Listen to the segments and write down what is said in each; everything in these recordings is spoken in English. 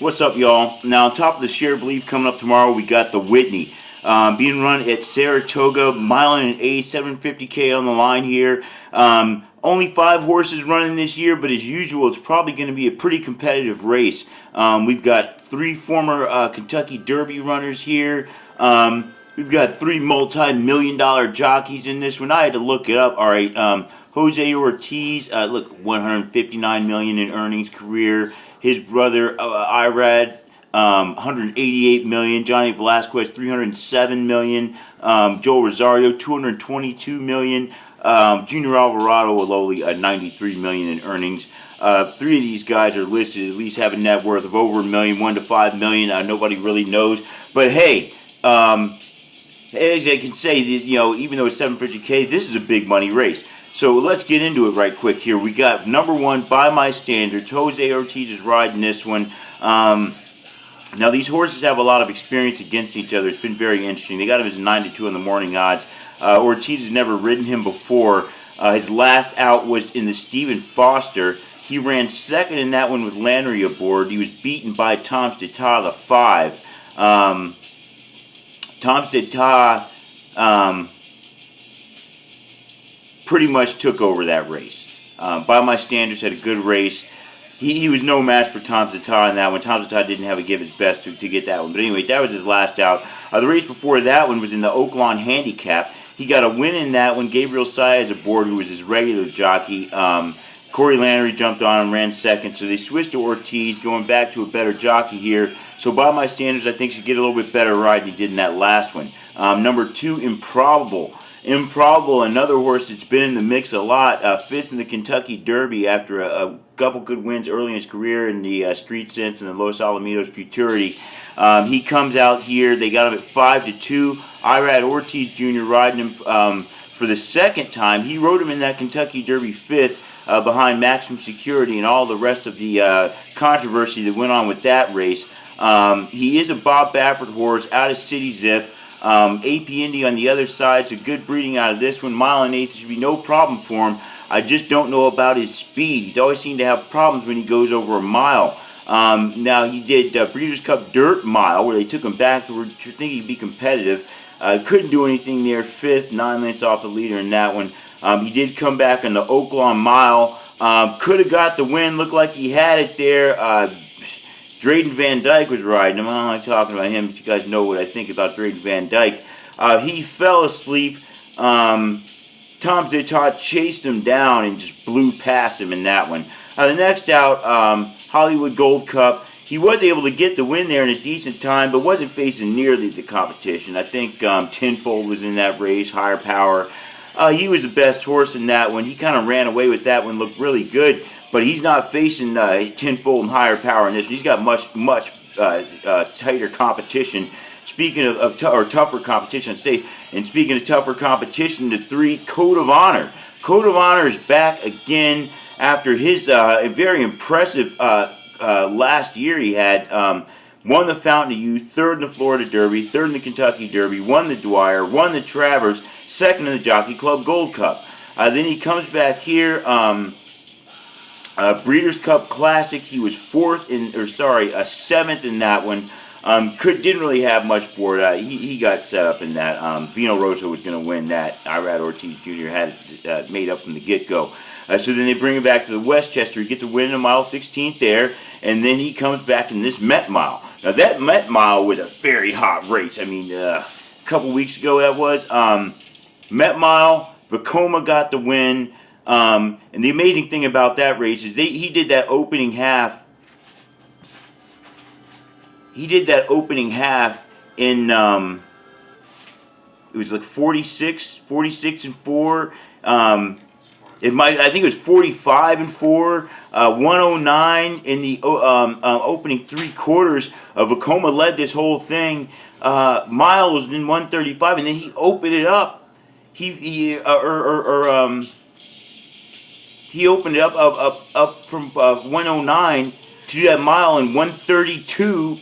What's up, y'all? Now, on top of the Share Believe coming up tomorrow, we got the Whitney being run at Saratoga, mile and an eighth, 750K on the line here. Only 5 horses running this year, but as usual, it's probably going to be a pretty competitive race. We've got 3 former Kentucky Derby runners here. We've got 3 multi-million-dollar jockeys in this one. I had to look it up. All right, Jose Ortiz, look, $159 million in earnings career. His brother Irad, $188 million. Johnny Velasquez, $307 million. Joel Rosario, $222 million. Junior Alvarado, a lowly $93 million in earnings. 3 of these guys are listed at least have a net worth of over $1 million, $1 to $5 million. Nobody really knows, but hey. As I can say, even though it's 750K, this is a big money race. So let's get into it right quick here. We got number 1, By My Standards. Jose Ortiz is riding this one. Now, these horses have a lot of experience against each other. It's been very interesting. They got him as 9-2 in the morning odds. Ortiz has never ridden him before. His last out was in the Stephen Foster. He ran second in that one with Landry aboard. He was beaten by Tom's Deta, the 5. Tom's Deta pretty much took over that race. By My Standards had a good race. He was no match for Tom's Deta in that one. Tom's Deta didn't have to give his best to get that one. But anyway, that was his last out. The race before that one was in the Oaklawn Handicap. He got a win in that one. Gabriel Saez aboard, who was his regular jockey. Corey Landry jumped on him, ran second. So they switched to Ortiz, going back to a better jockey here. So By My Standards, I think, should get a little bit better ride than he did in that last one. Number 2, Improbable. Improbable, another horse that's been in the mix a lot. 5th in the Kentucky Derby after a couple good wins early in his career in the Street Sense and the Los Alamitos Futurity. He comes out here. They got him at 5-2. Irad Ortiz Jr. riding him for the second time. He rode him in that Kentucky Derby 5th. Behind Maximum Security and all the rest of the controversy that went on with that race. He is a Bob Baffert horse out of City Zip. AP Indy on the other side, so good breeding out of this one. Mile and eighth should be no problem for him. I just don't know about his speed. He's always seemed to have problems when he goes over a mile. Now he did Breeders' Cup Dirt Mile, where they took him back to think he'd be competitive. Couldn't do anything there. 5th, 9 lengths off the leader in that one. He did come back on the Oaklawn Mile. Could have got the win. Looked like he had it there. Drayden Van Dyke was riding him. I don't like talking about him, but you guys know what I think about Drayden Van Dyke. He fell asleep. Tom Deta chased him down and just blew past him in that one. The next out, Hollywood Gold Cup. He was able to get the win there in a decent time, but wasn't facing nearly the competition. I think Tenfold was in that race, Higher Power. He was the best horse in that one. He kind of ran away with that one, looked really good, but he's not facing Tenfold and Higher Power in this one. He's got much tighter competition. Speaking of tougher competition, and speaking of tougher competition, the 3, Code of Honor. Code of Honor is back again after his very impressive last year he had. Won the Fountain of Youth, 3rd in the Florida Derby, 3rd in the Kentucky Derby, won the Dwyer, won the Travers, 2nd in the Jockey Club Gold Cup. Then he comes back here, Breeders' Cup Classic. He was 7th in that one. Didn't really have much for it. He got set up in that. Vino Rosso was going to win that. Irad Ortiz Jr. had it made up from the get-go. So then they bring him back to the Westchester. He gets a win in mile 16th there, and then he comes back in this Met Mile. Now, that Met Mile was a very hot race. I mean, a couple weeks ago that was. Met Mile, Vekoma got the win. And the amazing thing about that race is he did that opening half. He did that opening half in, it was like 46 and 4. I think it was 45 and 4, 109 in the opening 3 quarters. Vekoma led this whole thing. Mile was in 135, and then he opened it up. He opened it up from 109 to do that mile in 132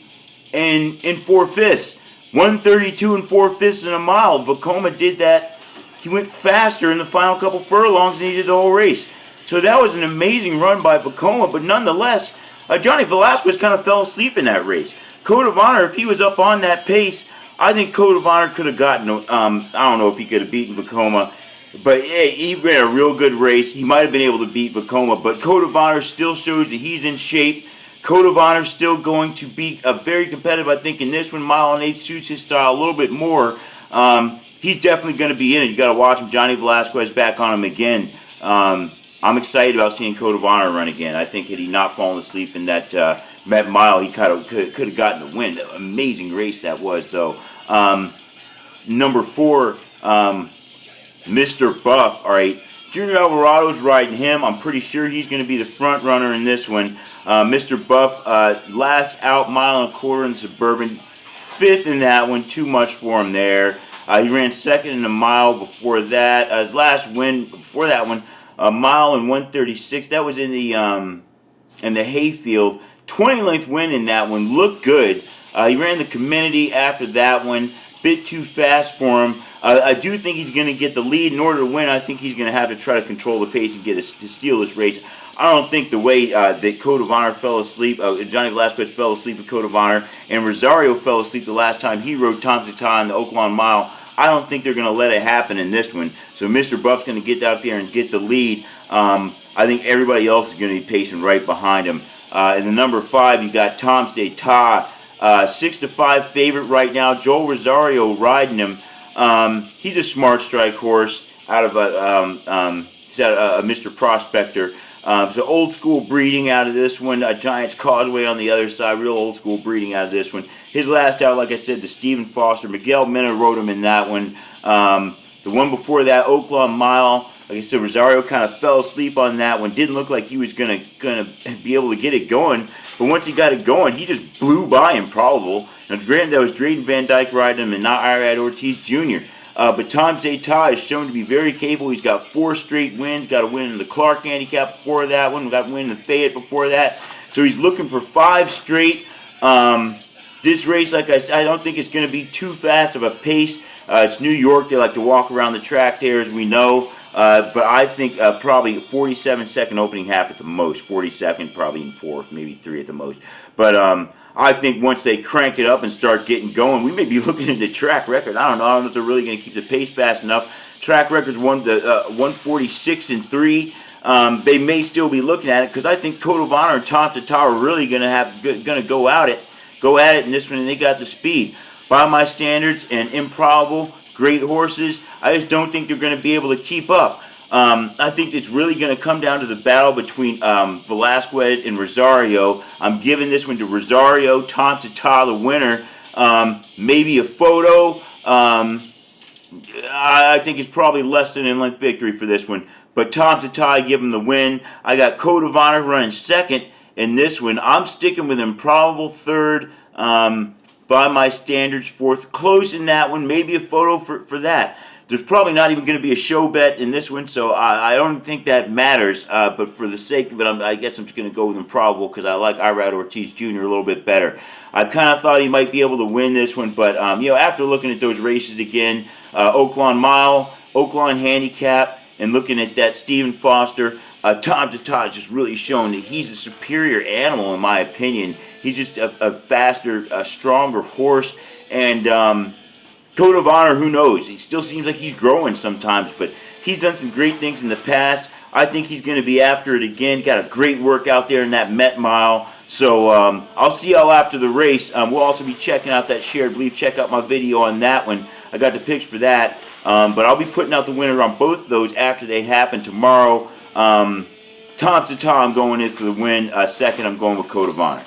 and 4/5. 132 and 4/5 in a mile. Vekoma did that. He went faster in the final couple furlongs than he did the whole race. So that was an amazing run by Vekoma, but nonetheless, Johnny Velasquez kind of fell asleep in that race. Code of Honor, if he was up on that pace, I think Code of Honor could have gotten, I don't know if he could have beaten Vekoma, but hey, he ran a real good race. He might have been able to beat Vekoma, but Code of Honor still shows that he's in shape. Code of Honor still going to be very competitive, I think, in this one. Mile and 8 suits his style a little bit more. He's definitely going to be in it. You got to watch him. Johnny Velasquez back on him again. I'm excited about seeing Code of Honor run again. I think had he not fallen asleep in that Met Mile, he could have gotten the win. Amazing race that was, though. Number 4, Mr. Buff. All right, Junior Alvarado's riding him. I'm pretty sure he's going to be the front runner in this one. Mr. Buff, last out, mile and a quarter in Suburban. 5th in that one, too much for him there. He ran 2nd in a mile before that. His last win before that one, a mile and 1:36. That was in the hayfield. 20-length win in that one. Looked good. He ran the community after that one. Bit too fast for him. I do think he's going to get the lead. In order to win, I think he's going to have to try to control the pace and to steal this race. I don't think the way that Code of Honor fell asleep, Johnny Velasquez fell asleep with Code of Honor, and Rosario fell asleep the last time he rode Tom Zata in the Oaklawn Mile. I don't think they're going to let it happen in this one. So Mr. Buff's going to get out there and get the lead. I think everybody else is going to be pacing right behind him. In the number 5, you got Tom Zata. 6-5 favorite right now. Joel Rosario riding him. He's a smart strike horse out of a Mr. Prospector. So old school breeding out of this one. Giants Causeway on the other side. Real old school breeding out of this one. His last out, like I said, the Stephen Foster. Miguel Mena rode him in that one. The one before that, Oaklawn Mile. Like I said, Rosario kind of fell asleep on that one. Didn't look like he was gonna be able to get it going. But once he got it going, he just blew by Improbable. Now, granted, that was Drayden Van Dyke riding him and not Irad Ortiz Jr. But Tom Zata is shown to be very capable. He's got 4 straight wins. Got a win in the Clark Handicap before that one. Got a win in the Fayette before that. So he's looking for 5 straight. This race, like I said, I don't think it's going to be too fast of a pace. It's New York. They like to walk around the track there, as we know. But I think probably 47-second opening half at the most. 42nd, probably in 4th, maybe 3 at the most. But I think once they crank it up and start getting going, we may be looking at the track record. I don't know if they're really going to keep the pace fast enough. Track record's 146-3. They may still be looking at it because I think Code of Honor and Tom Zata are really going to go at it in this one, and they got the speed. By my standards, and Improbable, great horses. I just don't think they're going to be able to keep up. I think it's really going to come down to the battle between Velasquez and Rosario. I'm giving this one to Rosario. Tom Zata, the winner. Maybe a photo. I think it's probably less than an in-length victory for this one. But Tom Zata, I give him the win. I got Code of Honor running 2nd in this one. I'm sticking with Improbable 3rd. By my standards, 4th. Close in that one. Maybe a photo for that. There's probably not even going to be a show bet in this one, so I don't think that matters. But for the sake of it, I guess I'm just going to go with Improbable because I like Irad Ortiz Jr. a little bit better. I kind of thought he might be able to win this one, but after looking at those races again, Oaklawn Mile, Oaklawn Handicap, and looking at that Stephen Foster, Tom Zata has just really shown that he's a superior animal in my opinion. He's just a faster, stronger horse. And Code of Honor, who knows? He still seems like he's growing sometimes, but he's done some great things in the past. I think he's going to be after it again. Got a great work out there in that Met Mile. So I'll see y'all after the race. We'll also be checking out that Shared Belief. Check out my video on that one. I got the picks for that. But I'll be putting out the winner on both of those after they happen tomorrow. Tom Zata, I'm going in for the win. 2nd, I'm going with Code of Honor.